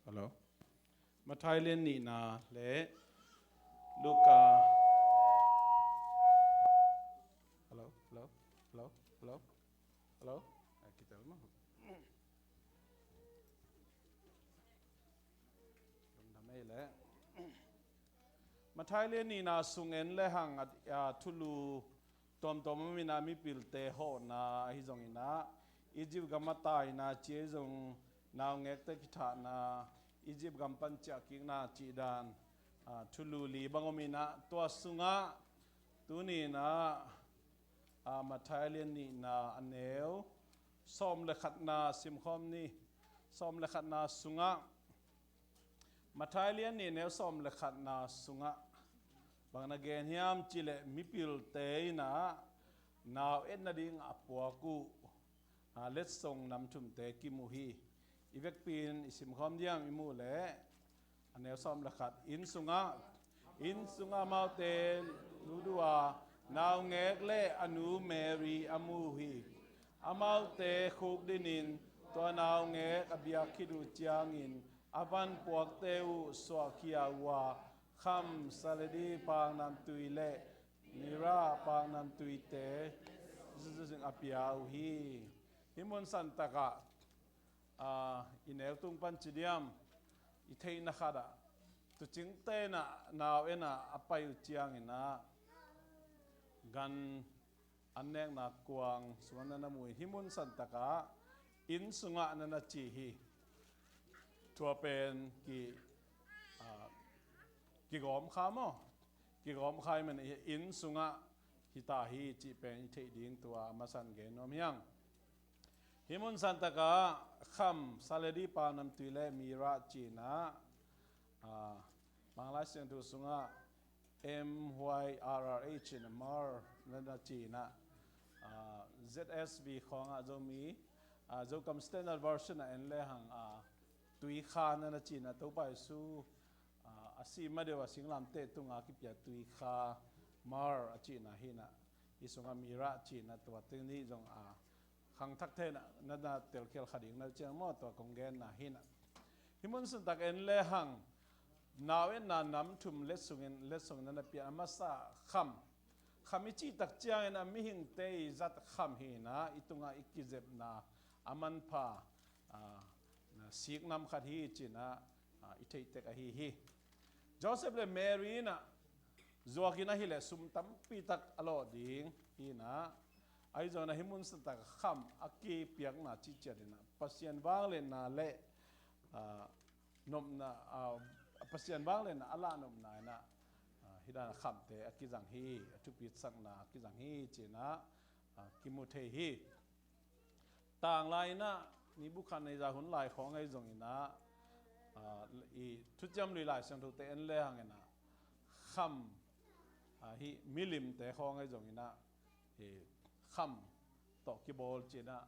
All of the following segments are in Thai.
ฮัลโหลมาไทยเล่นนี่นาเละLuka halo halo halo halo halo kita lemahทำให้แล้วมาไทยเล่นนี่นาสุงเอ็นและหังทุลูตอมตอมมีนามีปิลเตโหนาฮิจงอินาอียิปต์กัมมาตายนาเจจงนาวเงกเตกิธานาอียิปต์กัมปัญจกิงนาจีดานทุลูลีบังอมินะตัวสุงะตัวนี้นะมาไทยเลียนนี่นะอันเนวซ้อมเลขัดนาซิมคอมนี่ซ้อมเลขัดนาสุงะมาไทยเลียนนี่เนวซ้อมเลขัดนาสุงะบางนักเรียนยามจิเลมิปิลเตยนะนาวเอ็ดนาดิงอปัวกูเล็ดส่งนำชุมเตกิมูฮีอีเวกปีนอิสิมคอมเดียมอิมูเล่อันนี้ซ้อมละขัดอินสุงะมาเตลูดัวนาวเงกเล่อนูเมรีอามูฮีอามาเตคุกดินินตัวนาวเงกอบิยาคิดูจางอินอาวันปวกเตวสวาคียาวาคำสาลดีปางนำตุยเล่นิราปางนำตุยเตจึงอบิยาฮีฮิมอนสันตะกะอินเอลตุงปันจิเดียมอีเทนักดาตุจิงเตนะนาวเอนะอภัยอุจยังอินะกันอันเนกนักกวางสวนนันมุยฮิมุนสันตะกะอินสุงะนันจีฮีทัวเป็นกีกอมขามอกีกอมขายมันอินสุงะฮิตาฮีจีเป็นอิเทดิ้งตัวมาสันเกนอมยังฮิมุนสันตะกะคำซาเลดีปานำตุเลมีราจีนะบางลายเสียงตุสุงะ MYRRH นะมารนั่นจีนะZSB ของZomi Zomi standard version นะเอ็นเลหังตุยขานั่นจีนะตัวไปสู่อาศัยมาเดียวสิงลำเตตุงกิปยาตุยขามารจีนะฮินะอิสุงะมีราจีนะตัวตึงนี้จงขังทักเทนะนั่นน่ะเตลเคลขดิ่งนั่นเจ้าหม้อตัวกงเกนนะฮินะฮิมุนสุนตักเอ็นเลหังนาวเอ็นน่ะน้ำทุ่มเล็ดส่งนั่นเปียมาซาคำมิจิตักเจ้าเอ็นมิหิงเตยจัดคำฮีนะอิตุงะอิกิเจ็บนะอามันพาสิกนำขัดฮีจีนะอิเทเตกฮีโจเซฟเลเมรีนะจวกินะฮิเลสุมตัมปีตักอโลดิ่งฮีนะไอ้เจ้าหน้าที่มุนสตักคำอักกีเปียกนาจิเจรินะปัสยันบางเลน่าเละนมนะปัสยันบางเลน่าอัลลานมนายนะฮิดานะคำเตอักกิจังฮีทุปิดสังนะอักกิจังฮีจีนะกิมุเทฮีต่างลายนะนี่บุคคลในใจหุ่นลายของไอ้จงอินะทุกจำลุยลายเสียงทุกเตนเล่หังนะคำฮิมิลิมเตของไอ้จงอินะคำตอกกีบอลจีน่ะ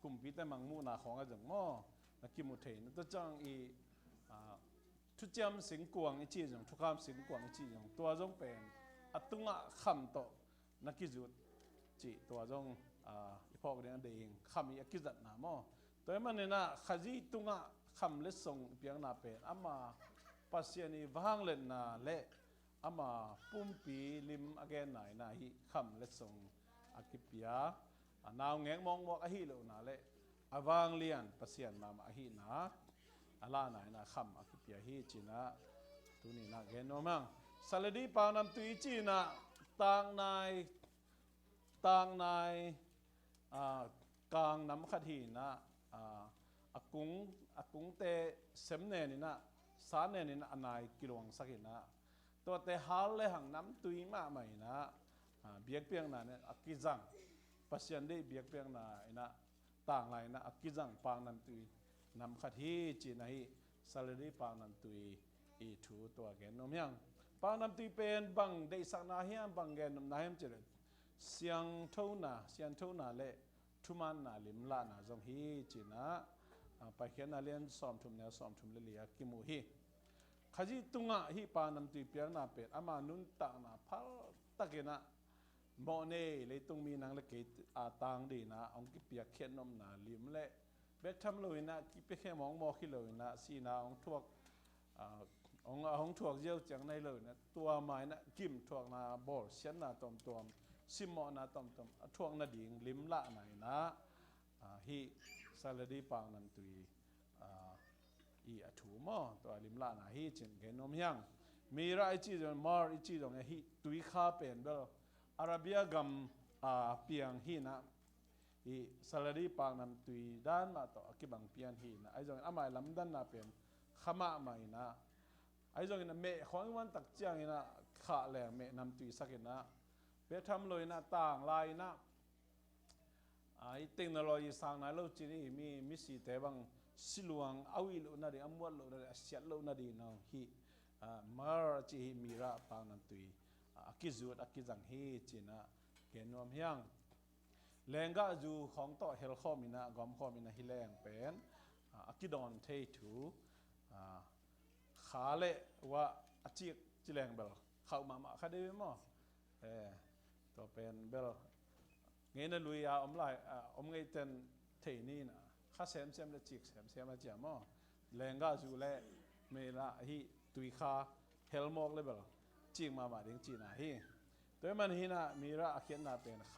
กุมพิเตมังมูนาของอาจารย์ง้อนักกิมุเทนตัวจังทุกจำสิงกวงอีจีจังทุกคำสิงกวงอีจีจังตัวจงเป็นอัตุงะคำโตนักกิจุดจีตัวจงอีพอกเรียนเองคำอีกิจัดนามอตัวมันเนี่ยนะขจีตุงะคำเล็ดส่งเพียงนาเป็นอามาปัสยานีวังเล่นนาเละอามาปุ่มปีลิมอเกนไหนนาฮิคำเล็ดส่งอากิปยานาวเงงมองบอกอหิโลนาเละอวางเลียนปัสยันมาอหินาอาลาไหนนะคำอากิปยาฮิจีนะตัวนี้นะเกนโนมังสารดีปานำตุยจีนะต่างนายกลางน้ำขัดหินะอากุงเตเสมเนนี่นะสารเนนี่นะอนายกิโลงสักหินะตัวเตฮาลเลยหังน้ำตุยมาใหม่นะเบียกเปียงน่ะเนี่ยอักกิจังปัสยันได้เบียกเปียงน่ะนะต่างไรนะอักกิจังปางน้ำตุยน้ำขัดฮีจีนะฮีสารดีปางน้ำตุยอีทูตัวแกนนมยังปางน้ำตุยเป็นบังได้สักนาเฮียบังแกนนมนาเฮียมเจริญเสียงเท่านาเละทุมันนาลิมลานาจงฮีจีนะไปเขียนนาเลียนซ้อมทุมแนวซ้อมทุมเลียกิมูฮีขจีตุงะฮีปางน้ำตุยเปียงนาเป็ดอามานุนตักนาพัลตะเกนะโมเน่เลยตรงมีนางเล็กตางดีนะองกิเปียกเขียนนมนาลิมเละ เบกทำเลยนะกิเปแค่มองมอขี้เลยนะสีนาของทวกของทวกเยี่ยวจังในเลยนะตัวไม้นะกิมทวกนาบอลเสียนนาตอมตอมซิมอนาตอมตอมทวกนาดิ่งลิมละไหนนะฮีซาลดีปางนันตุยอีอถูมอตัวลิมละนะฮีจินเกนอมยังมีระไอจีจงมาร์ไอจีจงฮีตุยข้าเป็นเบลอาราเบียกัมเปียงฮีนะอีซาลดีปางนันตุยด้านมาต่อกิบังเปียงฮีนะไอจงอามาลำดันนาเป็นขมาไม่นะไอจงนะเมฆของวันตักเจียงนะขาแหลงเมฆนำตุยสักนะเบทำเลยนะต่างลายนะไอเทคโนโลยีสร้างนะเราจีนี่มีสีแต่บางสิลวงเอาอีลุนาดีอมวัดลุนาดีเสียลุนาดีนะฮีมาร์จีมีระปางนันตุยกิจูดกิจังฮีจีนะเกนวมยังแรงก็จูของต่อเฮลข้อมินะกอมข้อมินะฮิแรงเป็นกิดอนเทตูขาเละว่าจิกจิแรงเบลเข้ามาคดีมั้งตัวเป็นเบลเงี้ยนะลุยอมไลอมเงยเต็นเทนี่นะข้าเซมเลยจิกเซมมาเจียมั้งแรงก็จูเละเมล่าฮีตุยขาเฮลมอกเลยเบลจิกมาดิ้งจีน่าฮีตัวมันฮีนะมีระเขียนน่าเป็นข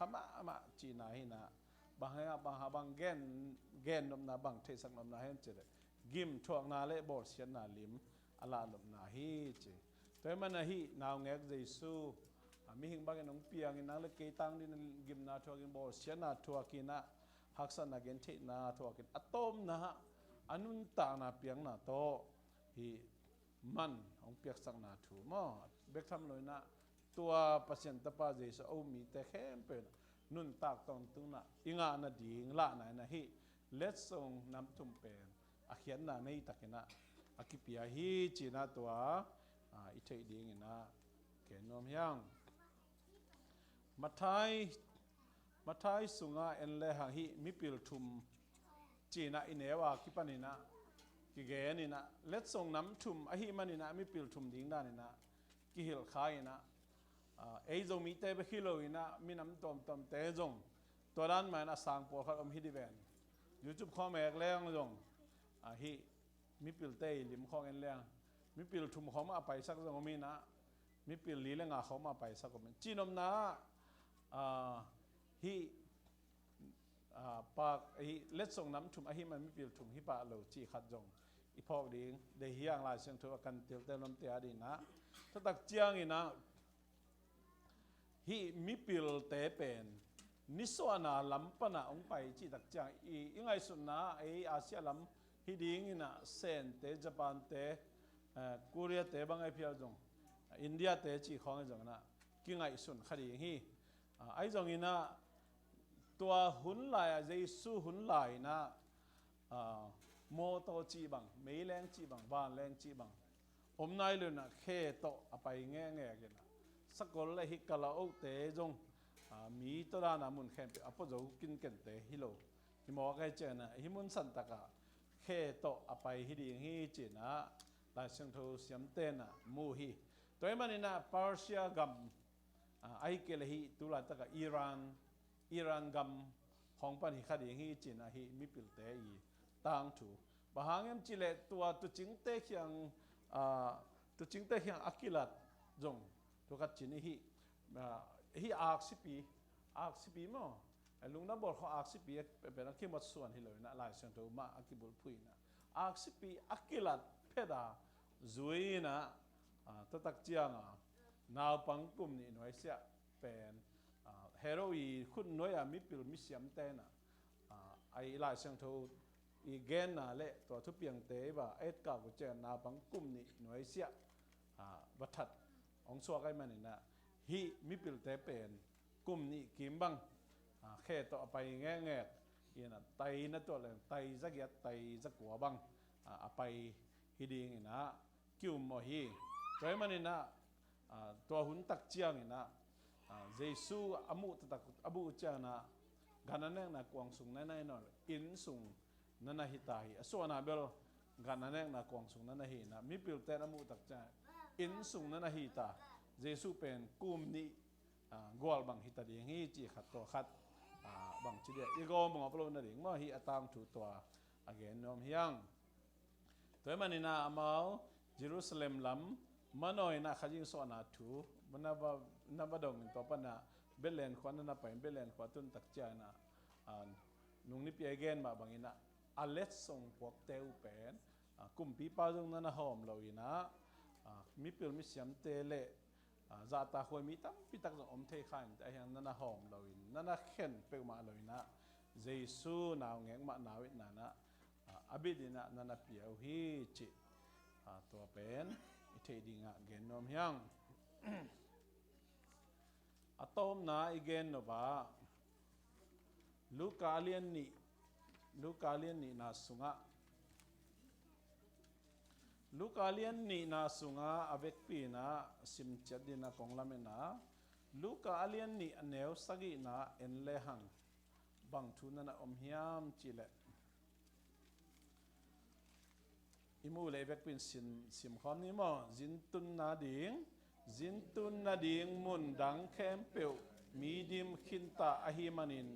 มาจีน่าฮีนะบางอย่างบางเกนนมนาบางเทสักนมนาเห็นเจอกิมช่วงนาเละบอลเสียนนาลิมอลาลมนาฮีเจตัวมันฮีนาวเงกเจสูมีหิงบางอย่างน้องเปียงนังเล็กตังดินกิมนาทัวกินบอลเสียนาทัวกินะฮักษณะเกนเทนาทัวกินอะตอมนะฮะอนุนตานาเปียงนาโตฮีมันของเปียกสังนาถูมอเบกทำเลยนะตัวปัจจัยตปาเจสเอามีแต่แค่เป็นนุนตากตองตุนะอิงานาดีงละไหนนะฮีเลสซงน้ำทุ่มเป็นอาเขียนนาในตะกินะอากิปิยาฮีจีนาตัวอิเทดีงนะเกนอมยังมาไทยสุงาเอ็นเลหะฮีมิปิลทุมจีน่าอินเนวากิปานินะกิเกนินะเล็ดส่งน้ำทุมอหิมันนินะมิปิลทุมดิ้งด้านินะกิฮิลขายนะเอจงมีเตะไปฮิโลอินะมีน้ำตอมเตะจงตัวด้านมันอาสังปอขัดอมฮิดิเวนยูทูบข้อแมกแรงจงฮีมิปิลเตะลิมข้อเงินแรงมิปิลทุมเขามาไปสักจงมีนะมิปิลลีเลงเขามาไปสักคนจีนอมนะฮีปากฮีเล็ดส่งน้ำถุมฮีมันไม่เปลี่ยนถุมฮีปากเราจีขัดจงอีพอกดิ้งเดียงลายเสียงตัวกันเตียวเตลมเตียดีนะถ้าตักเจียงอีนะฮีมิเปลี่ยนเตเป็นนิสวนาลำปนาองไปจีตักเจียงอียังไงสุดนะอาเซียลำฮีดิ้งอีนะเซนเตญี่ปุ่นเตเกาหลีเตบางไอพิอาจงอินเดียเตจีของจงนะกิงไงสุดคดีฮีไอจงอีนะตัวหุ่นลายเจสูหุ่นลายนะโมโตจีบังไม่แรงจีบังบ้านแรงจีบังอมนายเลยนะแค่โตไปแง่กันนะสกอลเลยฮิกะลาโอเตจงมีตัวด้านามุนแค่ไปอพอจะกินกันเตฮิโลฮิมอกไอเจนะฮิมุนสันตะกะแค่โตไปฮิดีฮิจีนะลายเชิงทูเสียมเตนะมูฮีตัวมันนี่นะปาร์เซียกัมไอเกลฮิตุลาตะกะอิหร่านกัมของปันหิคดีฮีจีนะฮีมิปิลเตอีต่างถูบางอย่างจิเลตัวตุจิงเตเขียงอักิลัดจงตัวกัดจีนี่ฮีอาร์ซิปีมั้งลุงนับบอกเขาอาร์ซิปีเป็นนักเขียนบทส่วนที่เลยนะลายเส้นตัวมาอักิบุลพุยนะอาร์ซิปีอักิลัดเพดาจุยนะตัวตักเจียงนาวปังกุมนี่หน่วยเสียเป็นเฮโรอีคุณน้อยมิปิลมิเสียมเตนะไอลายเสียงทูอีเกนน่ะเละตัวทุบเปียงเตะบ่าเอ็ดกากุเจนาบังกุมนี่หน่วยเสียบัทัดองสวกไอมันนี่นะฮีมิปิลเตเป็นกุมนี่กิมบังแค่ต่อไปแง่อีน่ะไตนั่นตัวเลยไตจักยัดไตจักหัวบังไปฮีดีนี่นะคิวมอฮีตัวมันนี่นะตัวหุ่นตักเจียงนี่นะเจสูอามุตตักอบูเจนะกันนั่นนะกวางสุงนั่นนั่นนออินสุงนั่นนะฮิตาฮีส่วนน่ะเบลกันนั่นนะกวางสุงนั่นนะฮีนะมิปิลเตนอามุตักเจอินสุงนั่นนะฮิตาเจสูเป็นกุมนี่กอลบังฮิตาดีฮีจีขัดตัวขัดบังจีเดียอีกอมองอัปโลนั่นเองว่าฮีอัตามถูตัว again nom hiang toy manina amao Jerusalem lam manoi na khajing so na thu manaba nabadong to pana belen khwana na pain belen khwatun takcha na nung ni pi again ma bangina alet song pok teu pen kumpi pa jong na hom loina mi pil mi siam te le za ta khoi mi tam pi tak om the khan ta yang na hom loin na khen pe ma loina jesu naw ngeng ma nawit na na abidina na piau hi chi to pen ithei dinga gen nom hyang atom na again no ba Luka alien ni na sunga Luka alien ni na sunga avek pi na sim chat dina konglamena Luka alien ni aneu sagi na enle hang bang thu na om hiam chile imu le vek pin sim khom ni mo zin tun na ding mun dang khem peu midim khinta ahimanin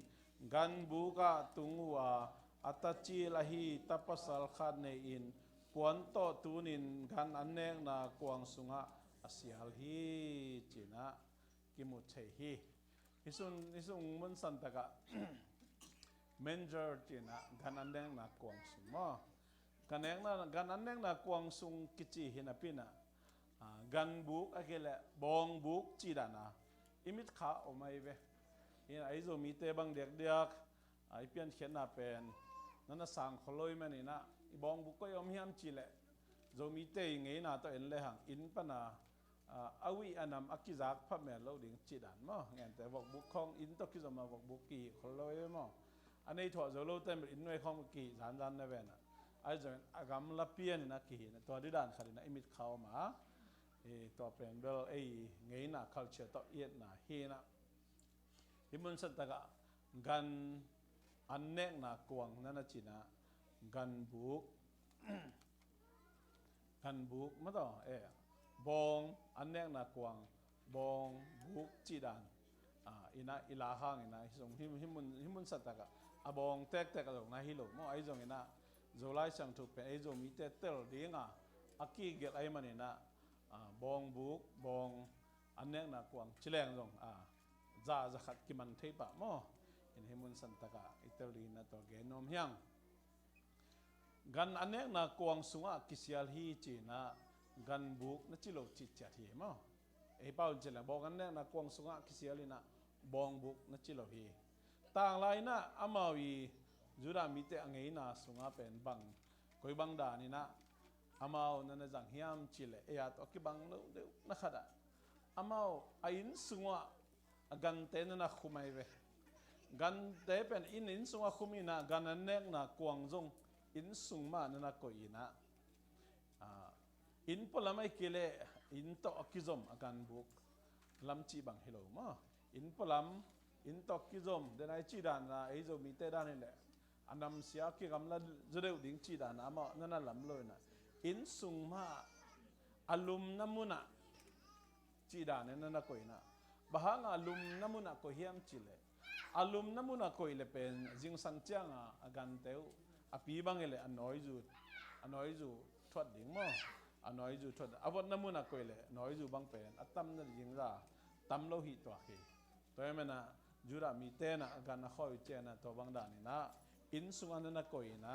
gan buka tungwa atachi lahi tapasal khat ne in puan to tunin gan aneng na kuang sunga asial hi china kimu chei hi isun mun santaka manger china gan aneng na kuang suma gan aneng na kuang sung kichi hinapina gan buk akele bong buk chidana imit kha omai ve in ai Zomi te bang dek ai pian khen na pen nana sang kholoi manina ibong bu ko yom hiam chile Zomi te ngei na to en le hang in pana awi anam akizak pha me lo ding chidan mo ngen te wok bu khong in to ki zoma wok bu ki kholoi mo anei tho zo lo tem in noi khong ki zan na ve na ai zo agam la pian na ki na to didan kharina imit khaw ma to pen bel ei ngei na culture to yet na hi na himun sataga gan annek na kuang nana china gan buk mato bong annek na kuang bong buk chidan ina ilahang ina himun sataga abong tek along na hilo mo ai jong ina zolai sang thuk pe ai Zomi te tel dinga aki gel ai manina bong buk bong annek na kuang chileng jong za khat ki man thei pa mo in himun santaka itali na to genom hyang gan anek na kuang sunga kisial hi chi na gan buk na chilo chi chat hi mo e paul chela bong anek na kuang sunga kisialina bong buk na chilo hi tang lai na amawi jura mi te angei na sunga pen bang koi bang da ni na amao na jang hiam chile e at oki bang lo na khada amao ain sunga gan te na khumai ve gan te pen in sunga khumina gan anek na kuang jong in sungma na ko ina in polamai kile in to akizom agan buk lam chi bang hello ma in polam in to kizom denai chi dan na ei zo mi te dan le anam sia ki gamla jodeu ding chi dan ama nana lam lo na in sungma alum namuna chi dan na ko ina bahanga alum namuna ko hiam chile alum namuna ko ile pen jing sang changa agan teu api bangele anoi ju thot ding mo anoi ju thot avot namuna ko ile noi ju bang pen atam na jing ra tam lo hi to hi toy mena jura mi te na agan na khoi che na to bang da ni na in sunga na ko ina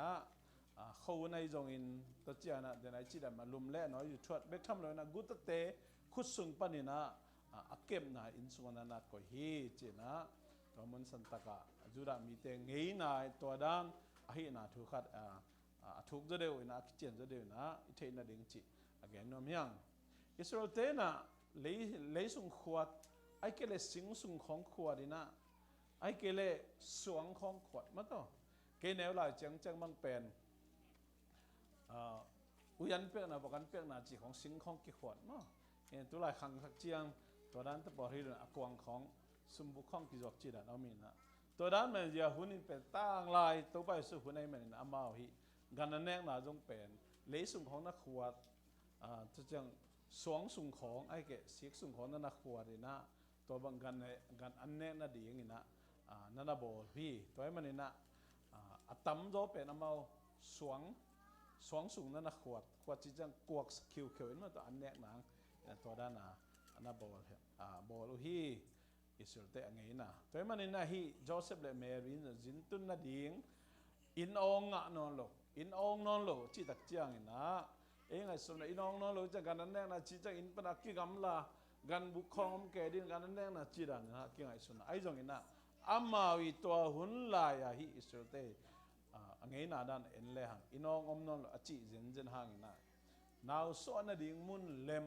khou nai jong in to chia na denai chi da malum le noi ju thot bek tham lo na gut te khut sung panina akem na in sunga na ko hi che na to mun santaka jura mi te ngei na to dan ahi na thu khat thuk zo deu ina kitchen zo deu na ithei na ding chi again nom yang Israel te na lei sung khuat ai kele sing sung khong khuat ina ai kele suang khong khuat ma to ke neu lai chang mang pen uyan pe na bakan pe na chi khong sing khong ki khuat ma tu lai khang khak chiang to dan ta por hi na kwang khong sumbu khong ki jok chi da no min na to dan men ya hunin pe tang lai to pai su hunai men amao hi gan anek na jong pen lei sung khong na khuat chu chang suang sung khong ai ke sik sung khong na khuat ina to bang gan anek na ding ina na bol hi toy manina atam zo pen amao สวงสูงนั่นนะขวดจีจังกวกคิวเขียวนั่นตัวอันเนี้ยนังตัวด้านน่ะอันนั้นบอลฮีอิสราเอลไงนะตัวมันนี่นะฮีโจเซฟและแมรี่จินตุนน่ะดิ่งอินองอ่ะนอนโลอินองนอนโลจีตักเจียงนะเองไอ้ส่วนอินองนอนโลจังกันนั่นแน่นะจีจังอินปนักกิกำละกันบุคคลแกดินกันนั่นแน่นะจีดันนะกิงไอ้ส่วนไอ้จงอินะอามาวิตัวหุ่นลายฮีอิสราเอลไงน่าดันเอ็นเลยฮังอินองนอนโลจีเจนฮังนะนาวส่วนน่ะดิ่งมุนเล็ม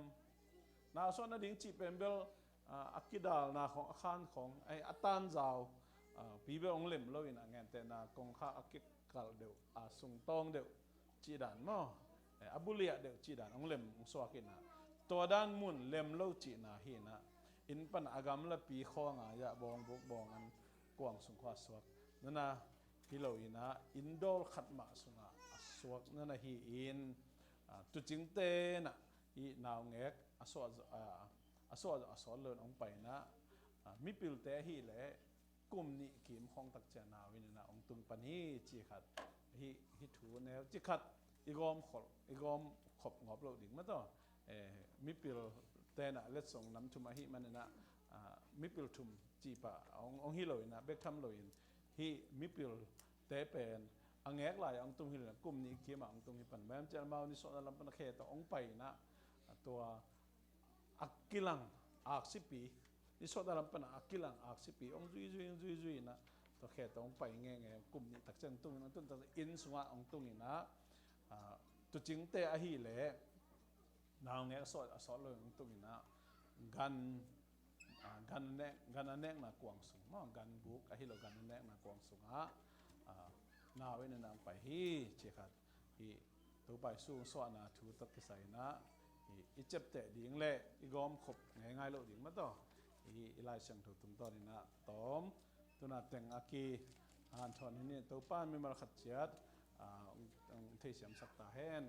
นาวส่วนน่ะดิ่งจีเป็นเบลอักกิดาลนาของอาคารของไอ้อัตันเจ้าปีเบลองเล็มโลอินะเงินแต่นากงข้าอักกิกัลเดียวสุงตองเดียวจีดันมั้งอับุเลียเดียวจีดันองเล็มสวากินะตัวด้านมุนเล็มโลจีนะฮีนะอินปันอากำละปีข้องอย่าบองบุกบองอันกวางสุงขวาสวกนั่นนะฮิโลอินะอินโดลขัดมาสุงะสวกนั่นนะฮีอินตุจิงเตนะฮีนาวเงกอสวดเลินองไปนะมิปิลเตฮีเละกลุ่มนี้ขีมห้องตักเจนาวินนะองตุงปันฮีจีขัดฮีถูแนวจีขัดอีกอมขบงอบโลดิ่งมาต่อมิปิลเตนะเล็ดส่งน้ำทุมาฮีมันนะมิปิลทุมจีปะองฮีโลอินะเบกทัมโลอินฮีมิปิลเตเป็นอังเอกหลายองตุงฮีนะกลุ่มนี้ขีมองตุงฮีปันแม้จะมาในส่วนลำปนเคตองไปนะตัวอักกิลังอักสิปีนี่สอดลำปนอักกิลังอักสิปีองจุยนะตัวแค่ต้องไปเงี้ยกลุ่มนี้ตักเจนตุ้งนั่นตุ้งตักอินสวะองตุงนี่นะตัวจริงเตะฮีเละนาวเงี้ยสอดเลยองตุงนี่นะกันแน่นะกวางสูงมั่งกันบุกฮีโลกันแน่นะกวางสูงนาเว้นนางไปฮีเชี่ยขัดฮีตัวไปสู้สวะนะถูตักใส่นะอีเจ็บเตะดิ่งเละอีกอมขบง่ายๆโลดิ่งมาต่ออีไล่เสียงถูกตุ้มต่อนี่นะตอมตัวน่ะแต่งอากีทอนนี่ตัวป้านไม่มาขัดเจียดที่เสียมสักตาแห้ง